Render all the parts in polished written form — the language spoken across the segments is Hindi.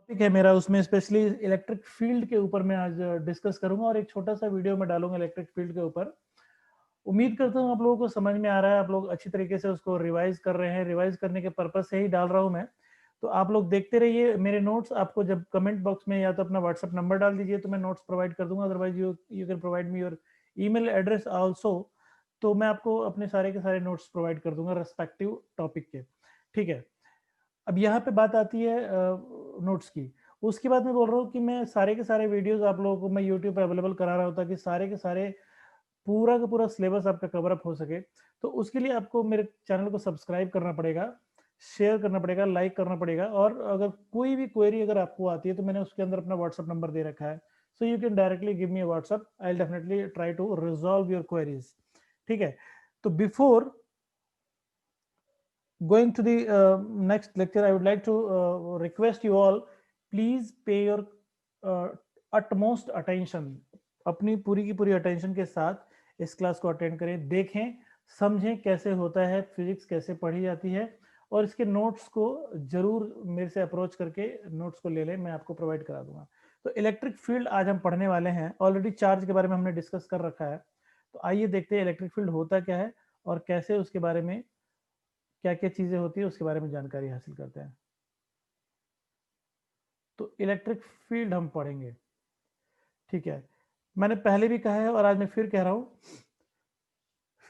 टॉपिक है मेरा, उसमें स्पेशली इलेक्ट्रिक फील्ड के ऊपर मैं आज डिस्कस करूंगा और एक छोटा सा वीडियो में डालूंगा इलेक्ट्रिक फील्ड के ऊपर। उम्मीद करता हूँ आप लोगों को समझ में आ रहा है, आप लोग अच्छी तरीके से उसको रिवाइज कर रहे हैं। रिवाइज करने के पर्पज से ही डाल रहा हूँ मैं। तो आप लोग देखते रहिए मेरे नोट्स। आपको जब कमेंट बॉक्स में या तो अपना व्हाट्सएप नंबर डाल दीजिए तो मैं नोट्स प्रोवाइड कर दूंगा, otherwise you you can provide me your email address also. तो मैं आपको अपने सारे के सारे नोट्स प्रोवाइड कर दूंगा रेस्पेक्टिव टॉपिक के। ठीक है, अब यहाँ पे बात आती है नोट्स की। उसके बाद मैं बोल रहा हूँ कि मैं सारे के सारे वीडियोस आप लोगों को मैं यूट्यूब पे अवेलेबल करा रहा हूँ ताकि सारे के सारे पूरा का पूरा सिलेबस आपका कवर अप हो सके। तो उसके लिए आपको मेरे चैनल को सब्सक्राइब करना पड़ेगा, शेयर करना पड़ेगा, लाइक करना पड़ेगा। और अगर कोई भी क्वेरी अगर आपको आती है तो मैंने उसके अंदर अपना व्हाट्सअप नंबर दे रखा है, so you can directly give me WhatsApp, I will definitely try to resolve your queries. ठीक है, तो before going to the next lecture, I would like to request you all, please pay your uh, utmost attention, अपनी पूरी की पूरी अटेंशन के साथ इस क्लास को अटेंड करें, देखें, समझें कैसे होता है फिजिक्स, कैसे पढ़ी जाती है। और इसके नोट्स को जरूर मेरे से अप्रोच करके नोट्स को ले लें, मैं आपको प्रोवाइड करा दूंगा। तो इलेक्ट्रिक फील्ड आज हम पढ़ने वाले हैं। ऑलरेडी चार्ज के बारे में हमने डिस्कस कर रखा है, तो आइए देखते हैं इलेक्ट्रिक फील्ड होता क्या है और कैसे उसके बारे में क्या क्या चीजें होती है उसके बारे में जानकारी हासिल करते हैं। तो इलेक्ट्रिक फील्ड हम पढ़ेंगे। ठीक है, मैंने पहले भी कहा है और आज मैं फिर कह रहा हूं,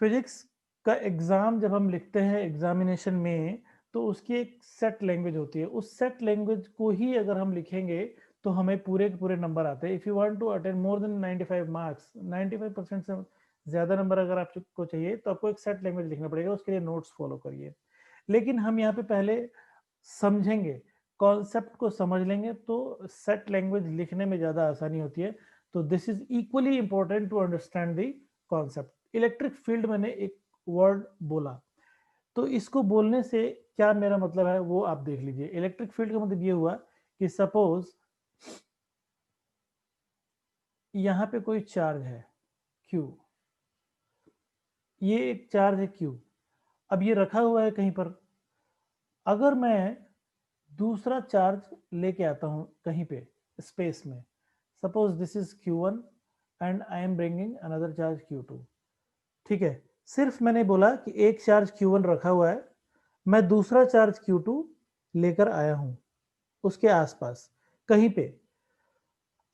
फिजिक्स का एग्जाम जब हम लिखते हैं एग्जामिनेशन में, तो उसकी एक सेट लैंग्वेज होती है। उस सेट लैंग्वेज को ही अगर हम लिखेंगे तो हमें पूरे के पूरे नंबर आते हैं। If you want to attend more than 95 marks, 95% से ज्यादा नंबर अगर आपको चाहिए तो आपको एक सेट लैंग्वेज लिखना पड़ेगा, उसके लिए नोट्स फॉलो करिए। लेकिन हम यहाँ पे पहले समझेंगे, कॉन्सेप्ट को समझ लेंगे तो सेट लैंग्वेज लिखने में ज़्यादा आसानी होती है। तो this is equally important to understand the concept. Electric field मैंने एक वर्ड बोला, तो इसको बोलने से क्या मेरा मतलब है वो आप देख लीजिए। इलेक्ट्रिक फील्ड का मतलब ये हुआ कि सपोज यहाँ पे कोई चार्ज है Q, ये एक चार्ज है Q, अब ये रखा हुआ है कहीं पर। अगर मैं दूसरा चार्ज लेके आता हूं कहीं पे स्पेस में, suppose this is Q1 and I am bringing another charge Q2। ठीक है, सिर्फ मैंने बोला कि एक चार्ज Q1 रखा हुआ है, मैं दूसरा चार्ज Q2 लेकर आया हूं उसके आसपास कहीं पे।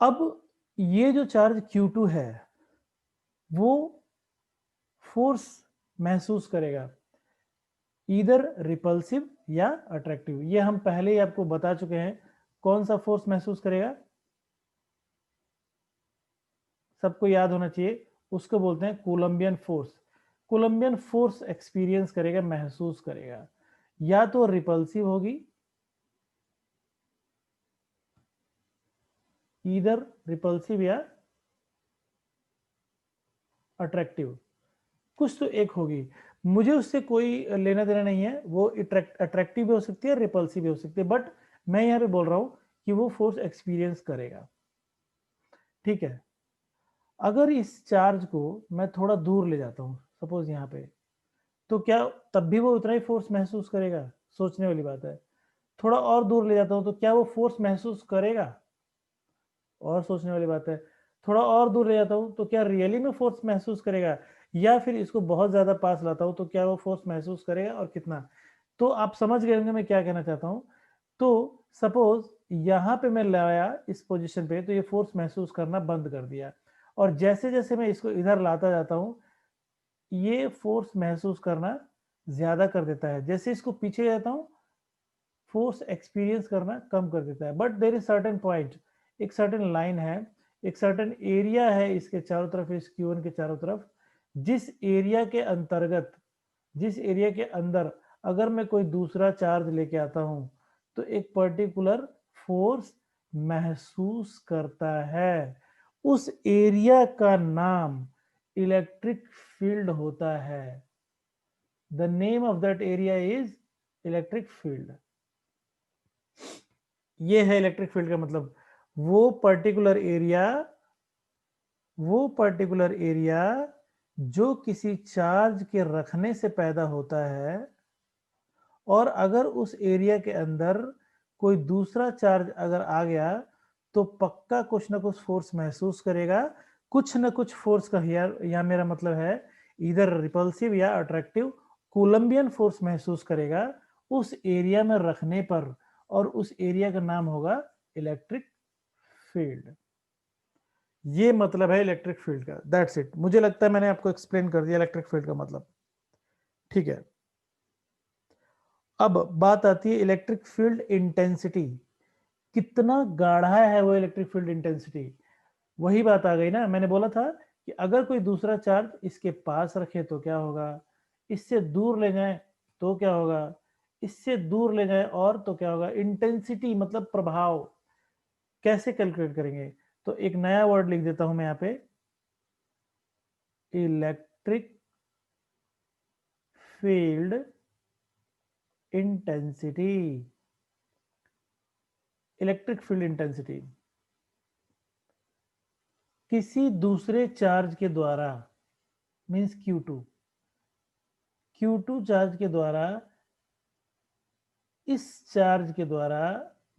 अब ये जो चार्ज Q2 है वो फोर्स महसूस करेगा, इधर रिपल्सिव या अट्रैक्टिव। ये हम पहले ही आपको बता चुके हैं। कौन सा फोर्स महसूस करेगा, सबको याद होना चाहिए, उसको बोलते हैं Coulombian force. Coulombian force experience करेगा, महसूस करेगा, या तो रिपल्सिव होगी, इधर रिपल्सिव या अट्रैक्टिव, कुछ तो एक होगी। मुझे उससे कोई लेना देना नहीं है, वो अट्रैक्टिव भी हो सकती है, रिपल्सिव भी हो सकती है, बट मैं यहाँ पे बोल रहा हूं कि वो फोर्स एक्सपीरियंस करेगा। ठीक है, अगर इस चार्ज को मैं थोड़ा दूर ले जाता हूँ सपोज यहाँ पे, तो क्या तब भी वो उतना ही फोर्स महसूस करेगा? सोचने वाली बात है। थोड़ा और दूर ले जाता हूँ तो क्या वो फोर्स महसूस करेगा? और सोचने वाली बात है। थोड़ा और दूर ले जाता हूँ तो क्या रियली में फोर्स महसूस करेगा, या फिर इसको बहुत ज्यादा पास लाता हूँ तो क्या वो फोर्स महसूस करेगा और कितना? तो आप समझ गए होंगे मैं क्या कहना चाहता हूँ। तो सपोज यहाँ पे मैं लाया इस पोजीशन पे तो ये फोर्स महसूस करना बंद कर दिया, और जैसे जैसे मैं इसको इधर लाता जाता हूँ ये फोर्स महसूस करना ज्यादा कर देता है। जैसे इसको पीछे जाता हूँ फोर्स एक्सपीरियंस करना कम कर देता है। But there is certain point, एक सर्टेन लाइन है, एक सर्टेन एरिया है इसके चारों तरफ, इस Q1 के चारों तरफ, जिस एरिया के अंतर्गत, जिस एरिया के अंदर अगर मैं कोई दूसरा चार्ज लेके आता हूं तो एक पर्टिकुलर फोर्स महसूस करता है। उस एरिया का नाम इलेक्ट्रिक फील्ड होता है। The name of that area is electric field. ये है इलेक्ट्रिक फील्ड का मतलब। वो पर्टिकुलर एरिया, वो पर्टिकुलर एरिया जो किसी चार्ज के रखने से पैदा होता है, और अगर उस एरिया के अंदर कोई दूसरा चार्ज अगर आ गया तो पक्का कुछ ना कुछ फोर्स महसूस करेगा, कुछ ना कुछ फोर्स का या मेरा मतलब है इधर रिपल्सिव या अट्रैक्टिव कोलंबियन फोर्स महसूस करेगा उस एरिया में रखने पर, और उस एरिया का नाम होगा इलेक्ट्रिक फील्ड। ये मतलब है इलेक्ट्रिक फील्ड का। That's it. मुझे लगता है मैंने आपको एक्सप्लेन कर दिया इलेक्ट्रिक फील्ड का मतलब। ठीक है, अब बात आती है इलेक्ट्रिक फील्ड इंटेंसिटी। कितना गाढ़ा है वो इलेक्ट्रिक फील्ड इंटेंसिटी। वही बात आ गई ना, मैंने बोला था कि अगर कोई दूसरा चार्ज इसके पास रखे तो क्या होगा, इससे दूर ले जाए तो क्या होगा, इससे दूर ले जाए और तो क्या होगा। इंटेंसिटी मतलब प्रभाव। कैसे कैलकुलेट करेंगे, तो एक नया वर्ड लिख देता हूं मैं यहाँ पे, electric field intensity. Electric field intensity किसी दूसरे चार्ज के द्वारा मींस Q2 चार्ज के द्वारा, इस चार्ज के द्वारा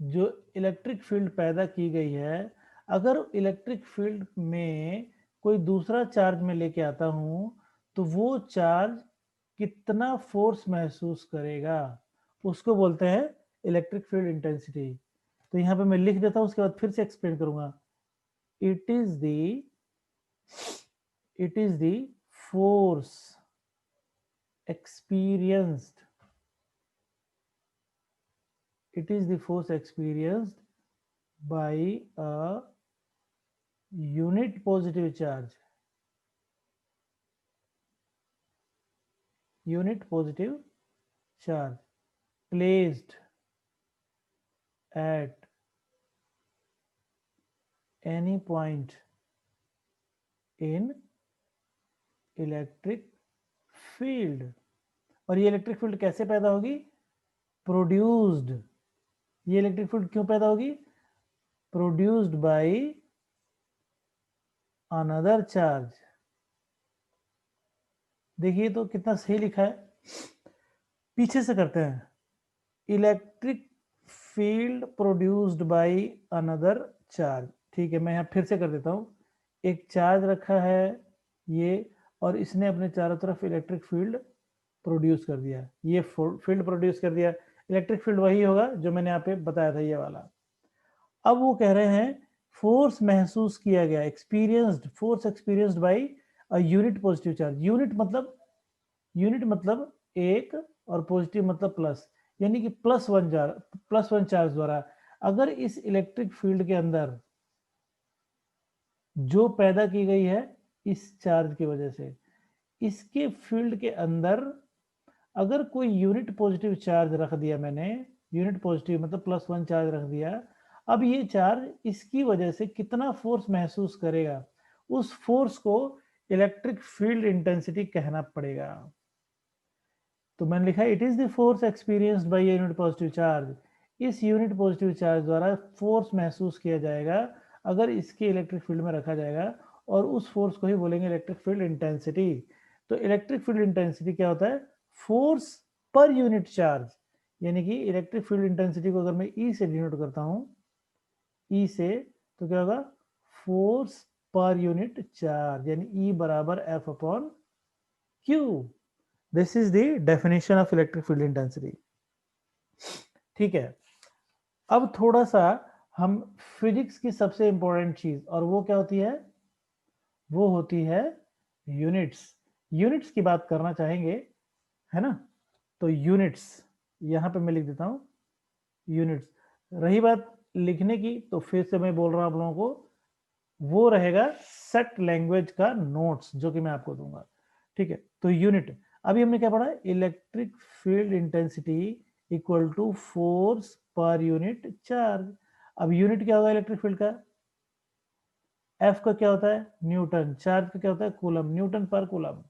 जो इलेक्ट्रिक फील्ड पैदा की गई है, अगर इलेक्ट्रिक फील्ड में कोई दूसरा चार्ज में लेके आता हूं तो वो चार्ज कितना फोर्स महसूस करेगा, उसको बोलते हैं इलेक्ट्रिक फील्ड इंटेंसिटी। तो यहां पे मैं लिख देता हूं, उसके बाद फिर से एक्सप्लेन करूंगा। It is the force experienced by a unit positive charge placed at any point in electric field. और ये इलेक्ट्रिक फील्ड कैसे पैदा होगी, प्रोड्यूस्ड। ये इलेक्ट्रिक फील्ड क्यों पैदा होगी, प्रोड्यूस्ड बाय अनदर चार्ज। देखिए तो कितना सही लिखा है। पीछे से करते हैं, electric field produced by another charge. ठीक है, मैं यहाँ फिर से कर देता हूँ। एक चार्ज रखा है ये, और इसने अपने चारों तरफ इलेक्ट्रिक फील्ड प्रोड्यूस कर दिया, ये फील्ड प्रोड्यूस कर दिया। इलेक्ट्रिक फील्ड वही होगा जो मैंने यहाँ पे बताया था, ये वाला। अब वो कह रहे हैं फोर्स महसूस किया गया, force experienced bye a unit positive charge. Unit मतलब एक, और पॉजिटिव मतलब प्लस, यानी कि प्लस वन चार्ज द्वारा। अगर इस इलेक्ट्रिक फील्ड के अंदर जो पैदा की गई है इस चार्ज की वजह से, इसके फील्ड के अंदर अगर कोई यूनिट पॉजिटिव चार्ज रख दिया मैंने, यूनिट पॉजिटिव मतलब +1 चार्ज रख दिया, अब ये चार्ज इसकी वजह से कितना फोर्स महसूस करेगा, उस फोर्स को इलेक्ट्रिक फील्ड इंटेंसिटी कहना पड़ेगा। तो मैंने लिखा it is the force experienced by unit positive charge. इस यूनिट पॉजिटिव चार्ज द्वारा फोर्स महसूस किया जाएगा अगर इसके इलेक्ट्रिक फील्ड में रखा जाएगा, और उस फोर्स को ही बोलेंगे इलेक्ट्रिक फील्ड इंटेंसिटी। तो इलेक्ट्रिक फील्ड इंटेंसिटी क्या होता है, फोर्स पर यूनिट चार्ज। यानी कि इलेक्ट्रिक फील्ड इंटेंसिटी को अगर मैं ई से डिनोट करता हूं, ई से, तो क्या होगा, फोर्स पर यूनिट चार्ज, यानी ई बराबर F upon Q. This is the definition of electric field intensity. ठीक है, अब थोड़ा सा हम फिजिक्स की सबसे इंपॉर्टेंट चीज, और वो क्या होती है, वो होती है यूनिट्स। यूनिट्स की बात करना चाहेंगे, है ना। तो यूनिट्स यहां पे मैं लिख देता हूं, यूनिट्स। रही बात लिखने की, तो फिर से मैं बोल रहा हूं आप लोगों को, वो रहेगा सेट लैंग्वेज का नोट्स जो कि मैं आपको दूंगा। ठीक है, तो यूनिट अभी हमने क्या पढ़ा, electric field intensity equal to force पर यूनिट चार्ज। अब यूनिट क्या होगा इलेक्ट्रिक फील्ड का, एफ का क्या होता है न्यूटन, चार्ज का क्या होता है कूलम, न्यूटन पर कूलम।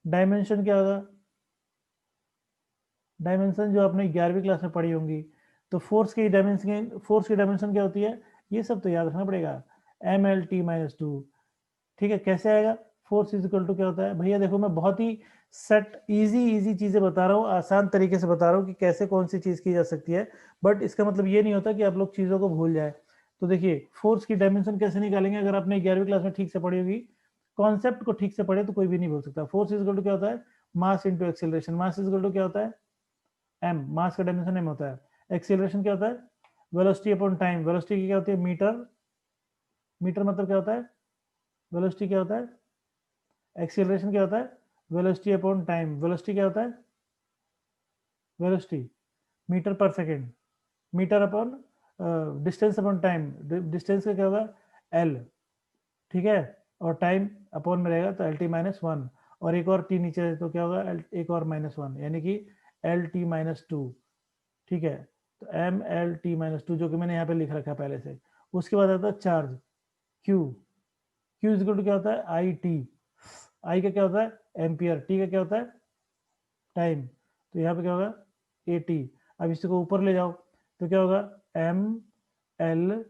डायमेंशन क्या होगा, डायमेंशन जो आपने 11वीं क्लास में पढ़ी होंगी, तो फोर्स की डायमेंशन क्या होती है, ये सब तो याद रखना पड़ेगा, MLT-2। ठीक है, कैसे आएगा, फोर्स इज इक्वल टू क्या होता है भैया, देखो मैं बहुत ही सेट इजी इजी चीजें बता रहा हूँ, आसान तरीके से बता रहा हूँ कि कैसे कौन सी चीज की जा सकती है, बट इसका मतलब ये नहीं होता कि आप लोग चीजों को भूल जाए। तो देखिए फोर्स की डायमेंशन कैसे निकालेंगे, अगर आपने 11वीं क्लास में ठीक से पढ़ी होगी, कॉन्सेप्ट को ठीक से पढ़े तो कोई भी नहीं भूल सकता। फोर्स इज इक्वल टू क्या होता है, mass into acceleration. Mass is equal to क्या होता है, एम, मास का डायमेंशन एम होता है। एक्सेलरेशन क्या होता है, वेलोसिटी अपॉन टाइम। वेलोसिटी क्या होती है, मीटर। मीटर मतलब क्या होता है, वेलोसिटी क्या होता है, एक्सेलरेशन क्या होता है, वेलोसिटी अपॉन टाइम। वेलोसिटी क्या होता है, वेलोसिटी मीटर पर second, metre upon distance upon time. Distance का क्या होगा, एल, ठीक है, और टाइम अपॉन में रहेगा तो एल टी माइनस वन, और एक और टी नीचे है तो क्या होगा, एक और माइनस वन, यानी कि एल टी माइनस टू, ठीक है। तो M L T minus two, जो कि मैंने यहाँ पे लिख रखा है पहले से। उसके बाद आता है charge, Q. Q is equal to क्या होता है, आई टी। आई का क्या होता है, एम्पियर। टी का क्या होता है, टाइम। तो यहाँ पे क्या होगा, ए टी। अब इसको ऊपर ले जाओ तो क्या होगा, एम एल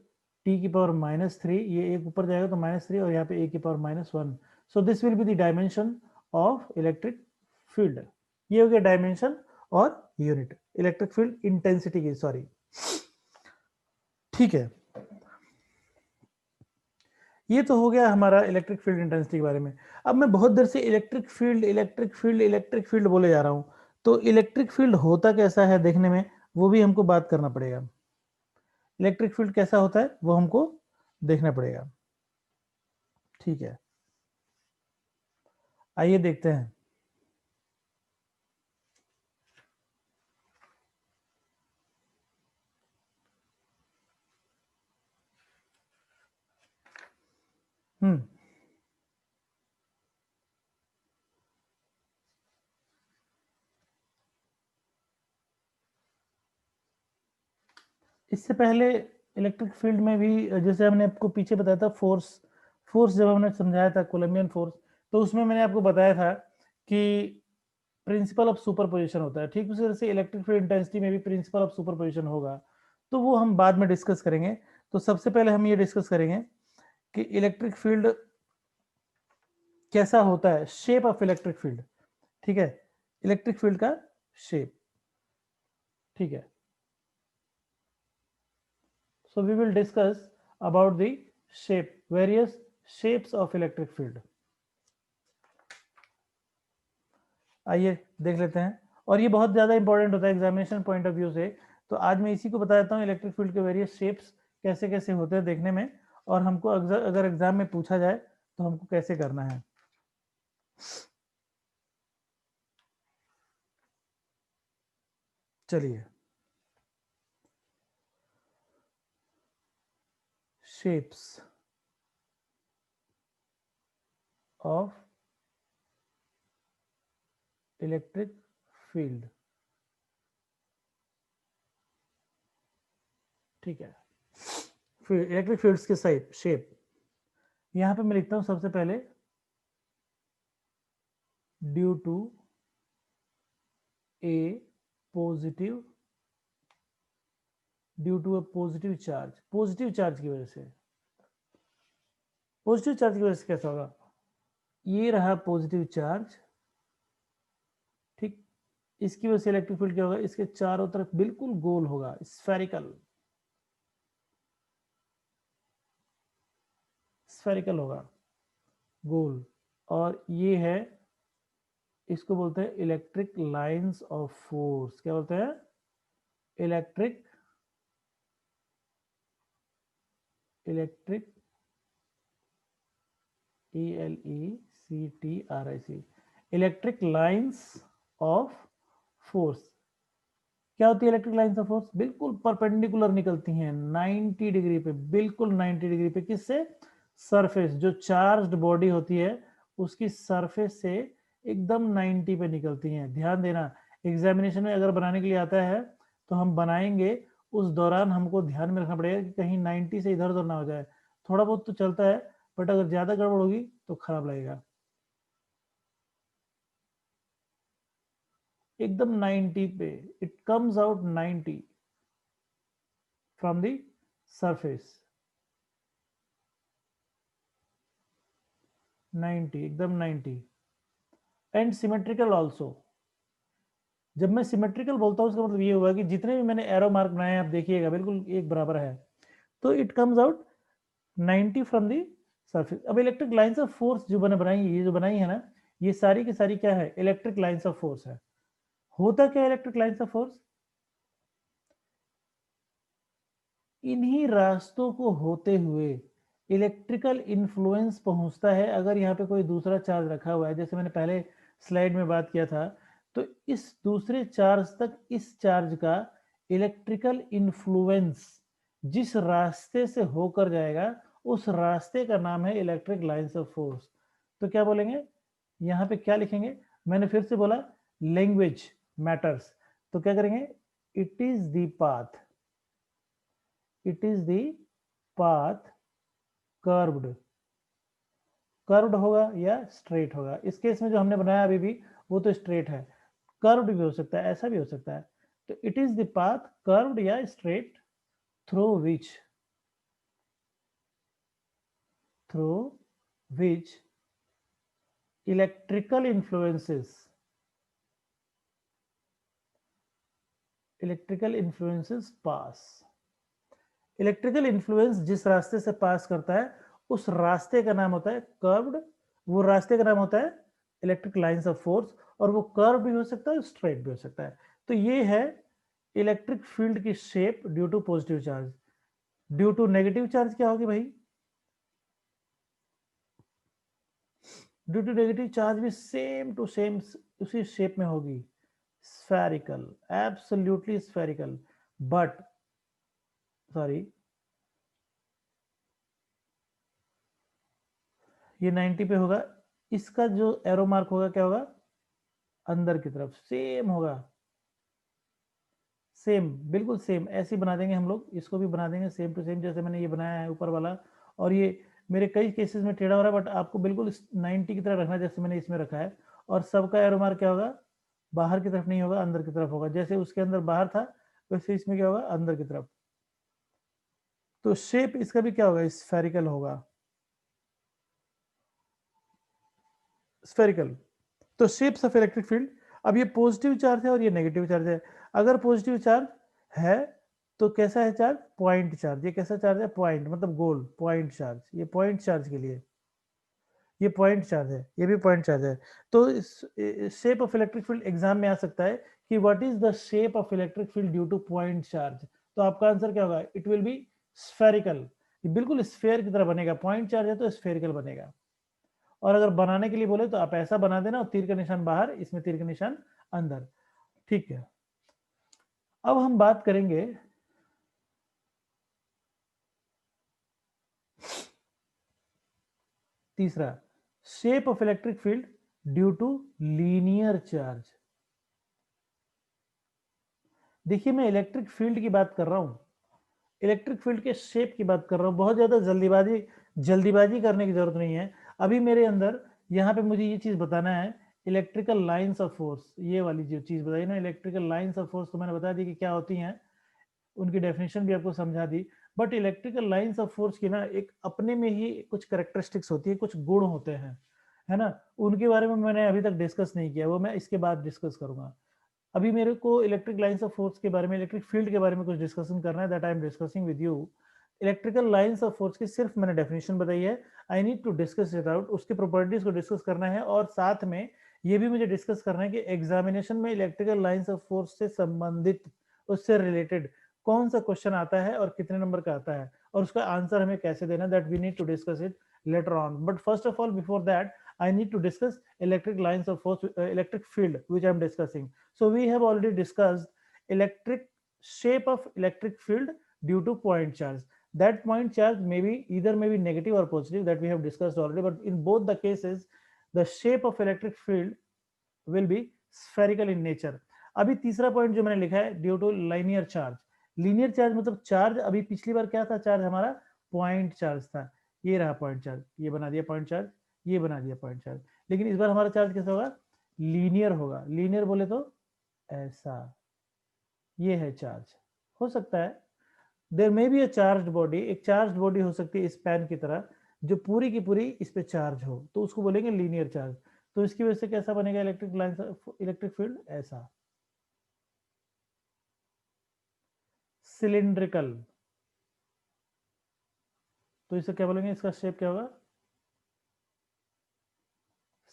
टी की पावर माइनस थ्री, ये एक ऊपर जाएगा तो माइनस थ्री, और यहाँ पे ए की power minus one. So this will be the dimension of electric field. ये हो गया डायमेंशन और यूनिट इलेक्ट्रिक फील्ड इंटेंसिटी की, सॉरी, ठीक है। ये तो हो गया हमारा इलेक्ट्रिक फील्ड इंटेंसिटी के बारे में। अब मैं बहुत देर से electric field electric field electric field बोले जा रहा हूं, तो इलेक्ट्रिक फील्ड होता कैसा है देखने में, वो भी हमको बात करना पड़ेगा। इलेक्ट्रिक फील्ड कैसा होता है वो हमको देखना पड़ेगा, ठीक है। आइए देखते हैं। हम्म इससे पहले इलेक्ट्रिक फील्ड में भी जैसे हमने आपको पीछे बताया था, फोर्स, फोर्स जब हमने समझाया था कोलम्बियन फोर्स, तो उसमें मैंने आपको बताया था कि प्रिंसिपल ऑफ सुपरपोजिशन होता है। ठीक उसी तरह से इलेक्ट्रिक फील्ड इंटेंसिटी में भी प्रिंसिपल ऑफ सुपरपोजिशन होगा, तो वो हम बाद में डिस्कस करेंगे। तो सबसे पहले हम ये डिस्कस करेंगे कि इलेक्ट्रिक फील्ड कैसा होता है, शेप ऑफ इलेक्ट्रिक फील्ड, ठीक है, इलेक्ट्रिक फील्ड का शेप, ठीक है। So we will discuss about the shape, various shapes of electric field. आइए देख लेते हैं, और ये बहुत ज़्यादा इंपॉर्टेंट होता है एग्जामिनेशन पॉइंट ऑफ व्यू से। तो आज मैं इसी को बता देता हूँ, इलेक्ट्रिक फील्ड के वेरियस शेप्स कैसे कैसे होते हैं देखने में, और हमको अगर एग्जाम में पूछा जाए तो हमको कैसे करना है। चलिए, शेप्स ऑफ इलेक्ट्रिक फील्ड, ठीक है। फिर इलेक्ट्रिक फील्ड्स के शेप यहाँ पे मैं लिखता हूँ सबसे पहले, due to a positive, due to a positive charge, positive charge की वजह से। पॉजिटिव चार्ज की वजह से कैसा होगा, ये रहा पॉजिटिव चार्ज, ठीक। इसकी वजह से इलेक्ट्रिक फील्ड क्या होगा, इसके चारों तरफ बिल्कुल गोल होगा, स्फेरिकल, स्फेरिकल होगा, गोल। और ये है, इसको बोलते हैं इलेक्ट्रिक लाइंस ऑफ फोर्स। क्या बोलते हैं, electric, electric, E L E C T R I C, electric lines of force. क्या होती है इलेक्ट्रिक लाइंस ऑफ फोर्स, बिल्कुल परपेंडिकुलर निकलती हैं 90 डिग्री पे, बिल्कुल 90 डिग्री पे। किससे, सरफेस, जो चार्ज्ड बॉडी होती है उसकी सरफेस से एकदम 90 पे निकलती हैं। ध्यान देना, एग्जामिनेशन में अगर बनाने के लिए आता है तो हम बनाएंगे, उस दौरान हमको ध्यान में रखना पड़ेगा कि कहीं 90 से इधर उधर ना हो जाए। थोड़ा बहुत तो चलता है, बट अगर ज्यादा गड़बड़ होगी तो खराब लगेगा। एकदम 90 पे, it comes out 90 from the surface, 90, एकदम 90। And symmetrical also. जब मैं सिमेट्रिकल बोलता हूँ उसका मतलब ये हुआ कि जितने भी मैंने एरो मार्क बनाए आप देखिएगा बिल्कुल एक बराबर है, तो it comes out 90 from the surface. अब इलेक्ट्रिक लाइंस ऑफ फोर्स जो मैंने बनाई, ये जो बनाई है ना, ये सारी की सारी क्या है, इलेक्ट्रिक लाइंस ऑफ फोर्स है। होता क्या इलेक्ट्रिक लाइंस ऑफ फोर्स, इन्हीं रास्तों को होते हुए इलेक्ट्रिकल इन्फ्लुएंस पहुंचता है। अगर यहाँ पे कोई दूसरा चार्ज रखा हुआ है, जैसे मैंने पहले स्लाइड में बात किया था, तो इस दूसरे चार्ज तक इस चार्ज का इलेक्ट्रिकल इन्फ्लुएंस जिस रास्ते से होकर जाएगा, उस रास्ते का नाम है इलेक्ट्रिक लाइंस ऑफ फोर्स। तो क्या बोलेंगे, यहाँ पे क्या लिखेंगे, मैंने फिर से बोला लैंग्वेज मैटर्स, तो क्या करेंगे, it is the path, it is the path curved, curved होगा या स्ट्रेट होगा। इस केस में जो हमने बनाया अभी भी वो तो स्ट्रेट है, कर्व्ड भी हो सकता है, ऐसा भी हो सकता है। तो it is the path curved या straight through which electrical influences pass. Electrical influence जिस रास्ते से पास करता है उस रास्ते का नाम होता है कर्व्ड, वो रास्ते का नाम होता है इलेक्ट्रिक लाइंस ऑफ फोर्स, और वो कर्व भी हो सकता है स्ट्रेट भी हो सकता है। तो ये है इलेक्ट्रिक फील्ड की shape due to positive charge. Due to negative charge क्या होगी भाई, ड्यू टू नेगेटिव चार्ज भी सेम टू सेम उसी शेप में होगी, spherical, absolutely spherical. But sorry, ये 90 पे होगा, इसका जो एरो मार्क होगा क्या होगा, अंदर की तरफ सेम होगा, सेम बिल्कुल सेम ऐसे ही बना देंगे हम लोग, इसको भी बना देंगे सेम टू सेम जैसे मैंने ये बनाया है ऊपर वाला। और ये मेरे कई केसेस में टेढ़ा हो रहा है, बट आपको बिल्कुल 90 की तरह रखना है जैसे मैंने इसमें रखा है। और सबका एरो मार्क क्या होगा, बाहर की तरफ नहीं होगा, अंदर की तरफ होगा। जैसे उसके अंदर बाहर था वैसे इसमें क्या होगा, अंदर की तरफ। तो शेप इसका भी क्या होगा, स्फेरिकल होगा, स्फेरिकल। तो शेप्स ऑफ इलेक्ट्रिक फील्ड, अब ये पॉजिटिव चार्ज है और ये नेगेटिव चार्ज है। अगर पॉजिटिव चार्ज है तो कैसा है चार्ज, पॉइंट चार्ज। ये कैसा चार्ज है, पॉइंट मतलब गोल, पॉइंट चार्ज, ये पॉइंट चार्ज के लिए ये पॉइंट चार्ज है, ये भी पॉइंट चार्ज है। तो shape of electric field exam में आ सकता है कि what is the shape of electric field due two point charge. तो आपका आंसर क्या होगा, इट विल बी स्फेरिकल, बिल्कुल स्फेयर की तरह बनेगा, पॉइंट चार्ज है तो स्फेरिकल बनेगा। और अगर बनाने के लिए बोले तो आप ऐसा बना देना, और तीर का निशान बाहर, इसमें तीर का निशान अंदर। ठीक है, अब हम बात करेंगे तीसरा, shape of electric field due to linear charge. देखिए मैं इलेक्ट्रिक फील्ड की बात कर रहा हूं, इलेक्ट्रिक फील्ड के शेप की बात कर रहा हूं, बहुत ज्यादा जल्दीबाजी करने की जरूरत नहीं है। अभी मेरे अंदर यहाँ पे मुझे ये चीज बताना है, इलेक्ट्रिकल लाइंस ऑफ फोर्स, ये वाली जो चीज बताई ना इलेक्ट्रिकल लाइंस ऑफ फोर्स, तो मैंने बता दी कि क्या होती हैं, उनकी डेफिनेशन भी आपको समझा दी। But electrical lines of force की ना एक अपने में ही कुछ करेक्टरिस्टिक्स होती है, कुछ गुण होते हैं, है ना, उनके बारे में मैंने अभी तक डिस्कस नहीं किया, वो मैं इसके बाद डिस्कस करूंगा। अभी मेरे को इलेक्ट्रिक लाइंस ऑफ फोर्स के बारे में, इलेक्ट्रिक फील्ड के बारे में कुछ डिस्कशन करना है, that I am discussing with you. Electrical lines of force की सिर्फ मैंने डेफिनेशन बताई है, I need to discuss it out, उसकी प्रॉपर्टीज को डिस्कस करना है, और साथ में ये भी मुझे डिस्कस करना है कि एग्जामिनेशन में इलेक्ट्रिकल लाइंस ऑफ फोर्स से संबंधित, उससे रिलेटेड कौन सा क्वेश्चन आता है और कितने नंबर का आता है, और उसका आंसर हमें कैसे देना, that we need to discuss it later on. But first of all, before that I need to discuss electric lines of force, electric field, which I am discussing. So we have already discussed electric shape of electric field due to point charge. That point charge may be either may be negative or positive, that we have discussed already. But in both the cases, the shape of electric field will be spherical in nature. अभी तीसरा पॉइंट जो मैंने लिखा है, due to linear charge. Linear charge मतलब चार्ज, अभी पिछली बार क्या था, चार्ज हमारा पॉइंट चार्ज था, ये रहा पॉइंट चार्ज, ये बना दिया पॉइंट चार्ज, ये बना दिया पॉइंट चार्ज। लेकिन इस बार हमारा चार्ज कैसा होगा, लीनियर होगा। लीनियर बोले तो ऐसा, ये है चार्ज, हो सकता है there may be a charge body, एक चार्ज बॉडी हो सकती है इस पेन की तरह, जो पूरी की पूरी इस पे चार्ज हो, तो उसको बोलेंगे लीनियर चार्ज। तो इसकी वजह से कैसा बनेगा इलेक्ट्रिक लाइन, इलेक्ट्रिक फील्ड ऐसा सिलिंड्रिकल। तो इसे क्या बोलेंगे, इसका शेप क्या होगा,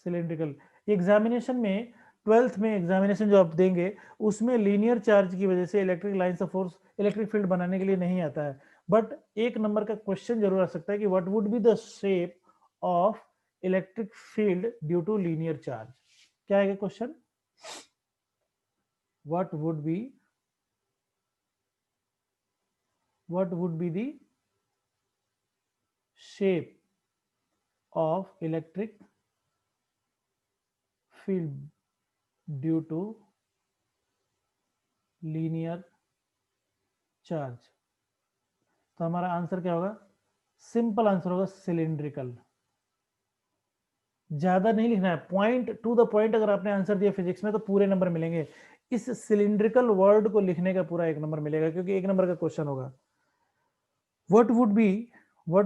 सिलिंड्रिकल। एग्जामिनेशन में, 12th में एग्जामिनेशन जो आप देंगे उसमें लीनियर चार्ज की वजह से electric lines of force electric field बनाने के लिए नहीं आता है, बट एक नंबर का क्वेश्चन जरूर आ सकता है कि what would be the shape of electric field due to linear charge. क्या है question, what would be the shape of electric field due to linear charge। तो हमारा आंसर क्या होगा, सिंपल आंसर होगा सिलिंड्रिकल। ज्यादा नहीं लिखना है, पॉइंट टू द पॉइंट अगर आपने आंसर दिया फिजिक्स में तो पूरे नंबर मिलेंगे। इस सिलिंड्रिकल वर्ड को लिखने का पूरा 1 नंबर मिलेगा, क्योंकि 1 नंबर का क्वेश्चन होगा। What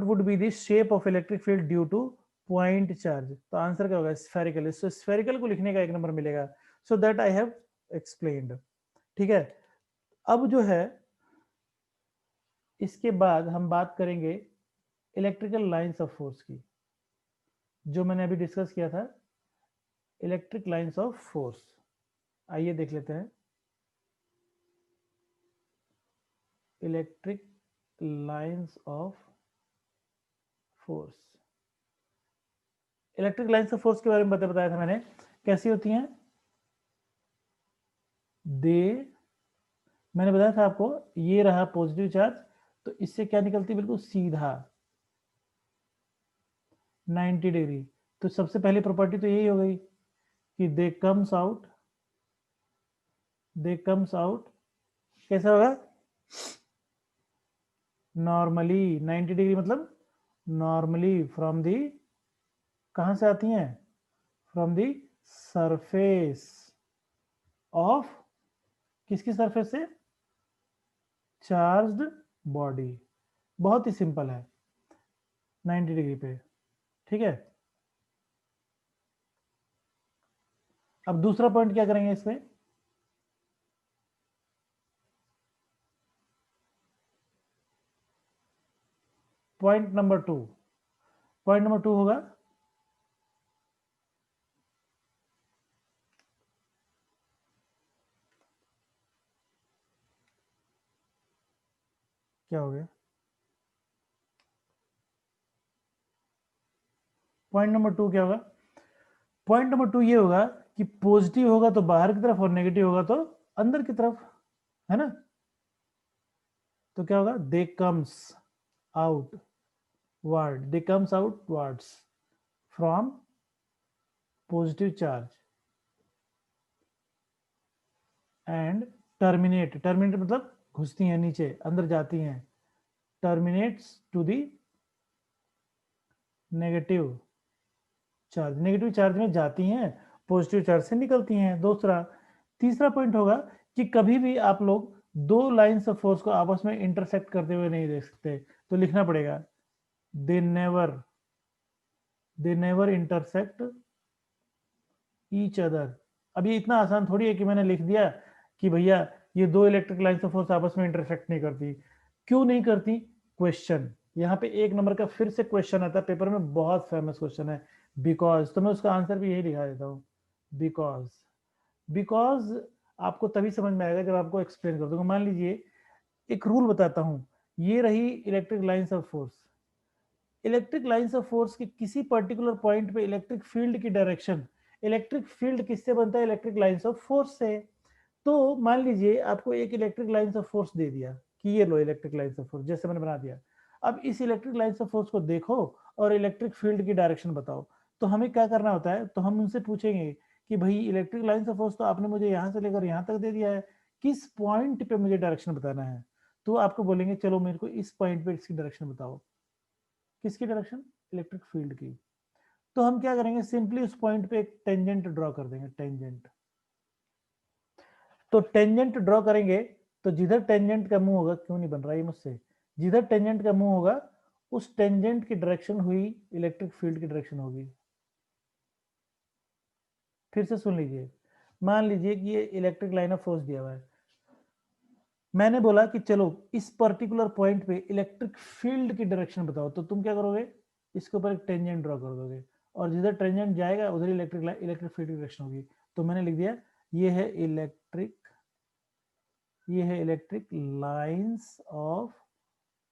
would be the shape of electric field due two point charge. तो आंसर क्या होगा, स्फेरिकल। सो स्फेरिकल को लिखने का 1 नंबर मिलेगा। So that I have explained. ठीक है, अब जो है इसके बाद हम बात करेंगे इलेक्ट्रिकल लाइंस ऑफ फोर्स की, जो मैंने अभी डिस्कस किया था, इलेक्ट्रिक लाइंस ऑफ फोर्स। आइए देख लेते हैं, electric lines of force. Electric lines of force के बारे में बताया था मैंने, कैसी होती हैं। मैंने बताया था आपको, ये रहा पॉजिटिव चार्ज, तो इससे क्या निकलती है, बिल्कुल सीधा 90 डिग्री। तो सबसे पहली प्रॉपर्टी तो यही हो गई कि दे कम्स आउट कैसा होगा, नॉर्मली। 90 डिग्री मतलब नॉर्मली फ्रॉम दी, कहां से आती हैं, फ्रॉम दी सरफेस ऑफ, किसकी सरफेस से, चार्ज्ड बॉडी। बहुत ही सिंपल है, 90 डिग्री पे। ठीक है, अब दूसरा पॉइंट क्या करेंगे इसमें, पॉइंट नंबर 2 होगा क्या हो गया, पॉइंट नंबर 2 क्या होगा, पॉइंट नंबर 2 ये होगा कि पॉजिटिव होगा तो बाहर की तरफ और नेगेटिव होगा तो अंदर की तरफ, है ना। तो क्या होगा, they comes outwards from positive charge and terminate मतलब घुसती हैं नीचे, अंदर जाती हैं, terminates to the negative charge में जाती हैं, पॉजिटिव चार्ज से निकलती हैं। तीसरा पॉइंट होगा कि कभी भी आप लोग दो लाइंस ऑफ फोर्स को आपस में इंटरसेक्ट करते हुए नहीं देख सकते, तो लिखना पड़ेगा they never intersect each other. अब ये इतना आसान थोड़ी है कि मैंने लिख दिया कि भैया ये दो इलेक्ट्रिक लाइंस ऑफ फोर्स आपस में इंटरसेक्ट नहीं करती। क्यों नहीं करती, क्वेश्चन यहाँ पे 1 नंबर का फिर से क्वेश्चन आता है पेपर में, बहुत फेमस क्वेश्चन है, बिकॉज। तो मैं उसका आंसर भी यही दिखा देता हूँ, बिकॉज आपको तभी समझ में आएगा जब आपको एक्सप्लेन कर दूंगा। मान लीजिए एक रूल बताता हूँ, ये रही electric lines of force. Electric lines of force के किसी पर्टिकुलर पॉइंट पे इलेक्ट्रिक फील्ड की डायरेक्शन, इलेक्ट्रिक फील्ड किससे बनता है, इलेक्ट्रिक लाइंस ऑफ फोर्स से। तो मान लीजिए आपको एक इलेक्ट्रिक लाइंस ऑफ फोर्स दे दिया कि ये लो इलेक्ट्रिक लाइंस ऑफ फोर्स, जैसे मैंने बना दिया। अब इस इलेक्ट्रिक लाइंस ऑफ फोर्स को देखो और इलेक्ट्रिक फील्ड की डायरेक्शन बताओ। तो हमें क्या करना होता है, तो हम उनसे पूछेंगे कि भाई इलेक्ट्रिक लाइंस ऑफ फोर्स तो आपने मुझे यहाँ से लेकर यहाँ तक दे दिया है, किस पॉइंट पे मुझे डायरेक्शन बताना है। तो आपको बोलेंगे चलो मेरे को इस पॉइंट पे इसकी डायरेक्शन बताओ, किसकी डायरेक्शन, इलेक्ट्रिक फील्ड की। तो हम क्या करेंगे, सिंपली उस पॉइंट पे एक टेंजेंट ड्रॉ कर देंगे, टेंजेंट। तो टेंजेंट ड्रॉ करेंगे, तो जिधर टेंजेंट का मुंह होगा, क्यों नहीं बन रहा है मुझसे, जिधर टेंजेंट का मुंह होगा उस टेंजेंट की डायरेक्शन हुई इलेक्ट्रिक फील्ड की डायरेक्शन होगी। फिर से सुन लीजिए, मान लीजिए कि ये इलेक्ट्रिक लाइन ऑफ फोर्स दिया हुआ है, मैंने बोला कि चलो इस पर्टिकुलर पॉइंट पे इलेक्ट्रिक फील्ड की डायरेक्शन बताओ, तो तुम क्या करोगे, इसके ऊपर एक टेंजेंट ड्रॉ कर दोगे और जिधर टेंजेंट जाएगा उधर इलेक्ट्रिक फील्ड की डायरेक्शन होगी। तो मैंने लिख दिया ये है इलेक्ट्रिक लाइंस ऑफ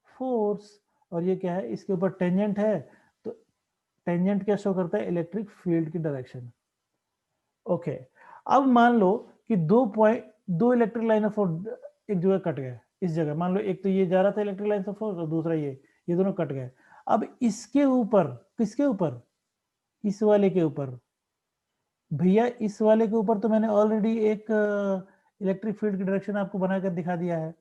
फोर्स, और ये क्या है, इसके ऊपर टेंजेंट है, तो टेंजेंट क्या शो करता है, इलेक्ट्रिक फील्ड की डायरेक्शन। ओके, अब मान लो कि दो इलेक्ट्रिक लाइन ऑफ फोर्स एक जगह कट गए, इस जगह मान लो एक तो ये जा रहा था इलेक्ट्रिक लाइन ऑफ फोर्स और दूसरा ये दोनों कट गए। अब इसके ऊपर, किसके ऊपर, इस वाले के ऊपर, भैया इस वाले के ऊपर तो मैंने ऑलरेडी एक इलेक्ट्रिक फील्ड की डायरेक्शन आपको बनाकर दिखा दिया है।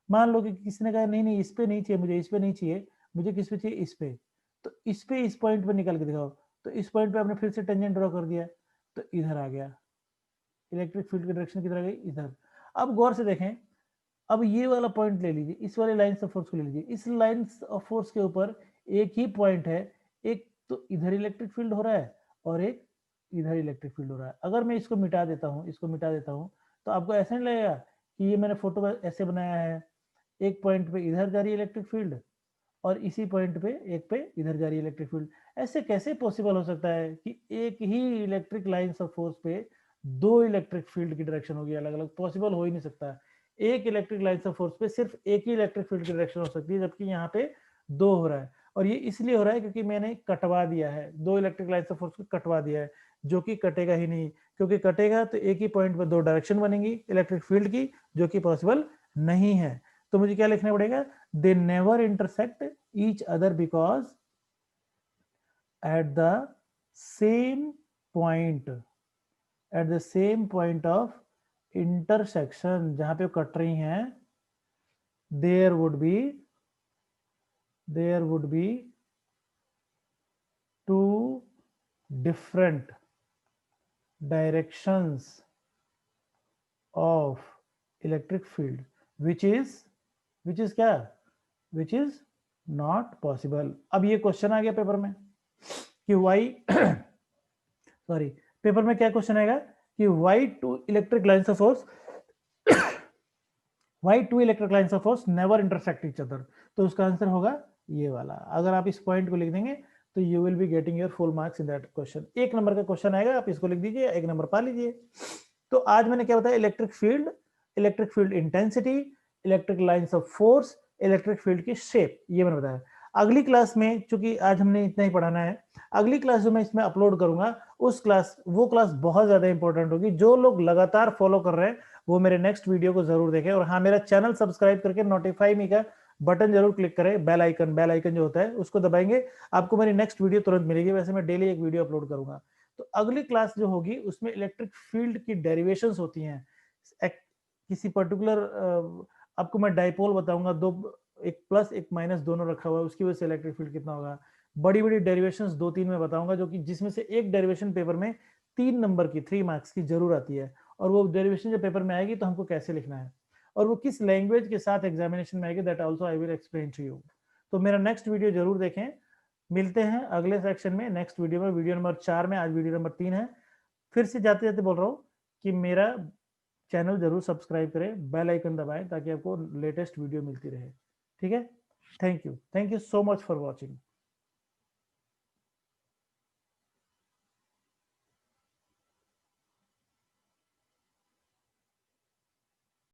मान लो कि किसी ने कहा नहीं नहीं इस पे नहीं चाहिए मुझे, इस पे नहीं चाहिए मुझे, किस पे चाहिए, इस पे, तो इस पे इस पॉइंट पे निकल के दिखाओ, तो इस पॉइंट पे आपने फिर से टेंजेंट ड्रॉ कर दिया, तो इधर आ गया, इलेक्ट्रिक फील्ड की डायरेक्शन किधर आ गई, इधर। अब गौर से देखें, अब ये वाला पॉइंट ले लीजिए, इस वाले लाइंस ऑफ फोर्स को ले लीजिए, इस लाइंस ऑफ फोर्स के ऊपर एक ही पॉइंट है, एक तो इधर इलेक्ट्रिक फील्ड हो रहा है और एक इधर इलेक्ट्रिक फील्ड हो रहा है। अगर मैं इसको मिटा देता हूँ, इसको मिटा देता हूँ, तो आपको ऐसा नहीं लगेगा कि ये मैंने फोटो ऐसे बनाया है, एक पॉइंट पे इधर जा रही है इलेक्ट्रिक फील्ड और इसी पॉइंट पे एक पे इधर जा रही है इलेक्ट्रिक फील्ड। ऐसे कैसे पॉसिबल हो सकता है कि एक ही इलेक्ट्रिक लाइंस ऑफ फोर्स पे दो इलेक्ट्रिक फील्ड की डायरेक्शन होगी अलग अलग, पॉसिबल हो ही नहीं सकता। एक इलेक्ट्रिक लाइंस ऑफ फोर्स पे सिर्फ एक ही इलेक्ट्रिक फील्ड की डायरेक्शन हो सकती है, जबकि यहाँ पे दो हो रहा है, और ये इसलिए हो रहा है क्योंकि मैंने कटवा दिया है, दो इलेक्ट्रिक लाइंस ऑफ फोर्स को कटवा दिया है, जो कि कटेगा ही नहीं, क्योंकि कटेगा तो एक ही पॉइंट पर दो डायरेक्शन बनेंगी इलेक्ट्रिक फील्ड की, जो कि पॉसिबल नहीं है। तो मुझे क्या लिखना पड़ेगा, they never intersect each other because at the same point of intersection, जहां पे कट रही हैं, there would be two different directions of electric field which is क्या, which is not possible। अब ये क्वेश्चन आ गया पेपर में कि वाई सॉरी, पेपर में क्या क्वेश्चन आएगा कि why two electric lines of force never intersect each other, तो उसका आंसर होगा ये वाला। अगर आप इस पॉइंट को लिख देंगे तो you will be getting your full marks in that question. एक नंबर का क्वेश्चन आएगा, आप इसको लिख दीजिए, एक नंबर पा लीजिए। तो आज मैंने क्या बताया, electric field intensity, electric lines of force, electric field की शेप, ये मैंने बताया। अगली क्लास में, चूंकि आज हमने इतना ही पढ़ाना है, अगली क्लास जो मैं इसमें अपलोड करूंगा वो क्लास बहुत ज्यादा इंपॉर्टेंट होगी। जो लोग लगातार फॉलो कर रहे हैं वो मेरे नेक्स्ट वीडियो को जरूर देखें, और हाँ, मेरा चैनल सब्सक्राइब करके नोटिफाई मी का बटन जरूर क्लिक करें, बेल आइकन जो होता है उसको दबाएंगे, आपको मेरी नेक्स्ट वीडियो तुरंत मिलेगी। वैसे मैं डेली एक वीडियो अपलोड करूंगा। तो अगली क्लास जो होगी उसमें इलेक्ट्रिक फील्ड की डेरिवेशंस होती हैं, किसी पर्टिकुलर आपको मैं डाइपोल बताऊंगा, दो एक प्लस एक माइनस दोनों रखा हुआ है, उसकी वजह से इलेक्ट्रिक फील्ड कितना होगा। बड़ी बड़ी डेरिवेशंस दो तीन में बताऊंगा, जो कि जिसमें से एक डेरिवेशन पेपर में 3 नंबर की 3 मार्क्स की जरूर आती है, और वो डेरिवेशन जब पेपर में आएगी तो हमको कैसे लिखना है और वो किस लैंग्वेज के साथ एग्जामिनेशन में आएगी, that also I will explain to you. तो मेरा नेक्स्ट वीडियो जरूर देखें। मिलते हैं अगले सेक्शन में, नेक्स्ट वीडियो में, वीडियो नंबर 4 में। आज वीडियो नंबर 3 है। फिर से जाते जाते बोल रहा हूँ कि मेरा चैनल जरूर सब्सक्राइब करें, बेल आइकन दबाएं ताकि आपको लेटेस्ट वीडियो मिलती रहे। ठीक है, thank you so much for watching.